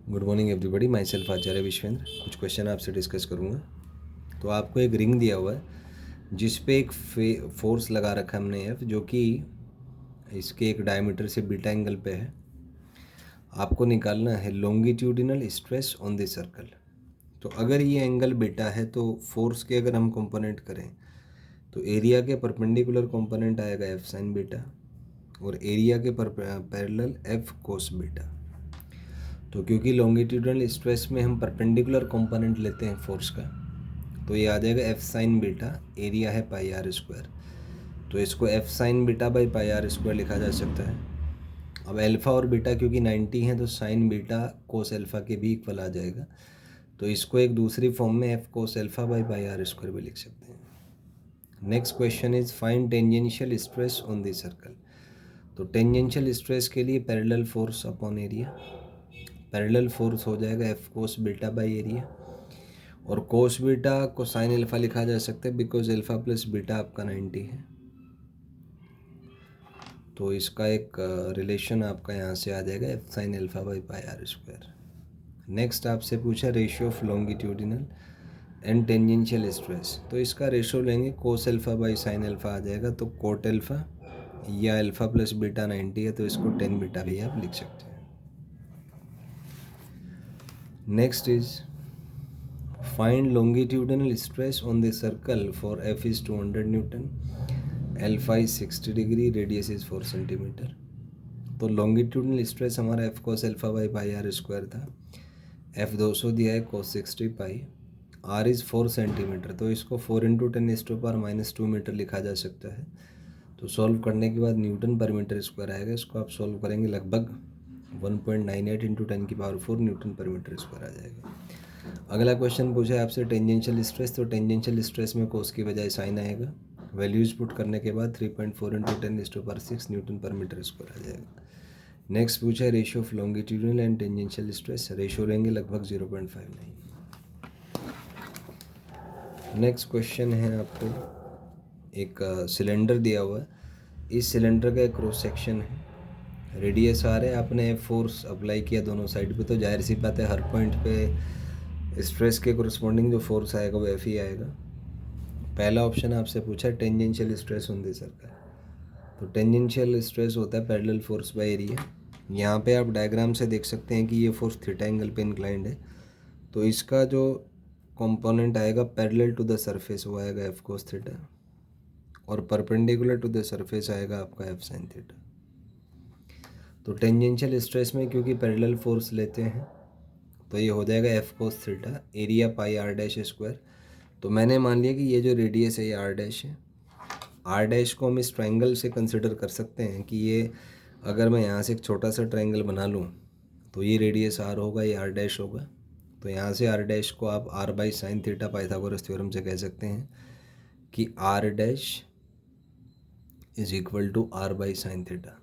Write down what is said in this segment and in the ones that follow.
Good morning everybody, myself Acharya Vishvendra. कुछ question आपसे discuss करूँगा। तो आपको एक रिंग दिया हुआ है जिस पे एक फोर्स लगा रखा है हमने एफ, जो कि इसके एक डायमीटर से बीटा एंगल पे है। आपको निकालना है longitudinal stress on the circle. तो अगर ये एंगल बीटा है तो फोर्स के अगर हम कंपोनेंट करें तो एरिया के परपेंडिकुलर कंपोनेंट आएगा एफ साइन बीटा और एरिया के पैरेलल एफ कोस बीटा। तो क्योंकि लॉन्गिट्यूडनल स्ट्रेस में हम परपेंडिकुलर कंपोनेंट लेते हैं फोर्स का, तो ये आ जाएगा एफ साइन बीटा, एरिया है पाई आर स्क्वायर। तो इसको F sine beta by pi R square लिखा जा सकता है। अब अल्फ़ा और बीटा क्योंकि 90 है तो साइन बीटा कोस अल्फ़ा के भी इक्वल आ जाएगा। तो इसको एक दूसरी फॉर्म में F cos alpha by pi R square भी लिख सकते हैं। Next question is find tangential stress on the circle. तो टेंजेंशियल स्ट्रेस के लिए parallel force upon area, parallel force हो जाएगा F cos beta by area. और कोस बीटा को साइन अल्फ़ा लिखा जा सकता है बिकॉज अल्फ़ा प्लस बीटा आपका 90 है। तो इसका एक रिलेशन आपका यहाँ से आ जाएगा F sine alpha by pi R square. Next आपसे पूछा ratio of longitudinal and tangential stress. तो इसका रेशियो लेंगे cos alpha by sine alpha आ जाएगा। तो कोट अल्फ़ा या अल्फ़ा प्लस बीटा 90 है तो इसको 10 बीटा भी आप लिख सकते हैं। Next is find longitudinal stress on the circle for F is 200 newton, alpha is 60 degree, radius is 4 centimetre. तो लॉन्गिट्यूडिनल स्ट्रेस हमारा F cos alpha by pi R square था। एफ 200 दिया है, cos 60 pi, R is 4 centimetre. तो इसको 4 into 10⁻⁻² metre लिखा जा सकता है। तो सॉल्व करने के बाद न्यूटन पर मीटर स्क्वायर आएगा। इसको आप सॉल्व करेंगे लगभग 1.98 इंटू 10⁴ न्यूटन पर मीटर स्क्वायर आ जाएगा। अगला क्वेश्चन पूछा है आपसे टेंजेंशियल स्ट्रेस। तो टेंजेंशियल स्ट्रेस में कोस की बजाय साइन आएगा। वैल्यूज पुट करने के बाद 3.4 इंटू 10⁻6 न्यूटन पर मीटर स्क्वायर आ जाएगा। नेक्स्ट पूछा है ratio of longitudinal and tangential stress. Ratio रहेंगे लगभग 0.59। नेक्स्ट क्वेश्चन है आपको एक सिलेंडर दिया हुआ है। इस सिलेंडर का एक क्रॉस सेक्शन है, रेडियस आर है। आपने फोर्स अप्लाई किया दोनों साइड पे, तो जाहिर सी बात है हर पॉइंट पे स्ट्रेस के कोरस्पॉन्डिंग जो फोर्स आएगा वो एफ ही आएगा। पहला ऑप्शन आपसे पूछा है tangential stress on the circle. तो टेंजेंशियल स्ट्रेस होता है पैरेलल फोर्स बाय एरिया। यहाँ पे आप डायग्राम से देख सकते हैं कि ये फोर्स थीटा एंगल पे इंक्लाइंड है। तो इसका जो कंपोनेंट आएगा पैरेलल टू द सरफेस वो आएगा एफ कोस थीटा, और परपेंडिकुलर टू द सरफेस आएगा आपका एफ साइन थीटा। तो टेंजेंशियल स्ट्रेस में क्योंकि पैरेलल फोर्स लेते हैं तो ये हो जाएगा F cos theta, area pi R dash square. तो मैंने मान लिया कि ये जो रेडियस है ये आर डैश है। आर डैश को हम इस ट्रायंगल से कंसिडर कर सकते हैं कि ये अगर मैं यहाँ से एक छोटा सा ट्रायंगल बना लूँ तो ये रेडियस आर होगा, ये आर डैश होगा। तो यहाँ से आर डैश को आप R by sine theta Pythagoras theorem से कह सकते हैं कि R dash is equal to R by sine theta,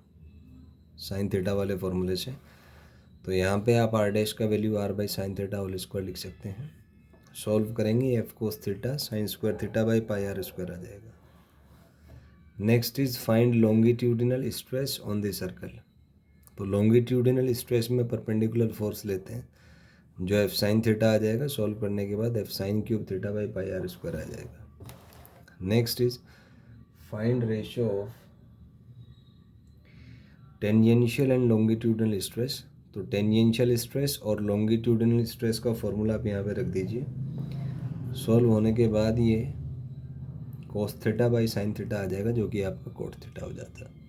sine theta वाले फॉर्मूले से। तो यहाँ पे आप आर डैश का value R by sine theta whole square लिख सकते हैं। सॉल्व करेंगे F cos theta sine square theta by pi R square आ जाएगा। Next is find longitudinal stress on the circle. तो लॉन्गिट्यूडिनल स्ट्रेस में परपेंडिकुलर फोर्स लेते हैं जो एफ साइन थीटा आ जाएगा। सॉल्व करने के बाद F sine cube theta by pi R square आ जाएगा। Next is find ratio of tangential and longitudinal stress. तो टेंजेंशियल स्ट्रेस और लॉन्गिट्यूडिनल स्ट्रेस का फॉर्मूला आप यहाँ पे रख दीजिए। सॉल्व होने के बाद ये cos theta by sine theta आ जाएगा जो कि आपका कोट थीटा हो जाता है।